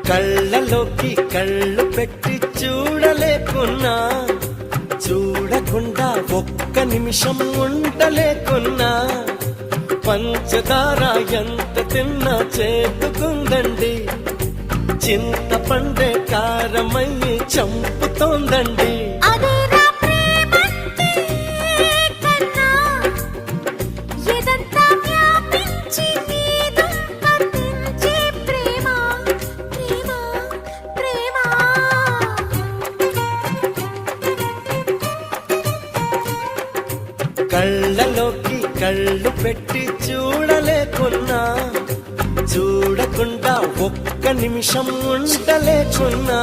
కళ్ళలోకి కళ్ళు పెట్టి చూడలేకున్నా, చూడకుండా ఒక్క నిమిషం ఉండలేకున్నా, పంచదార ఎంత తిన్నా చేతుకుందండి, చింతపండే కారమయ్యి చంపుతోందండి. కళ్ళలోకి కళ్ళు పెట్టి చూడలేకున్నా, చూడకుండా ఒక్క నిమిషం ఉండలేకున్నా.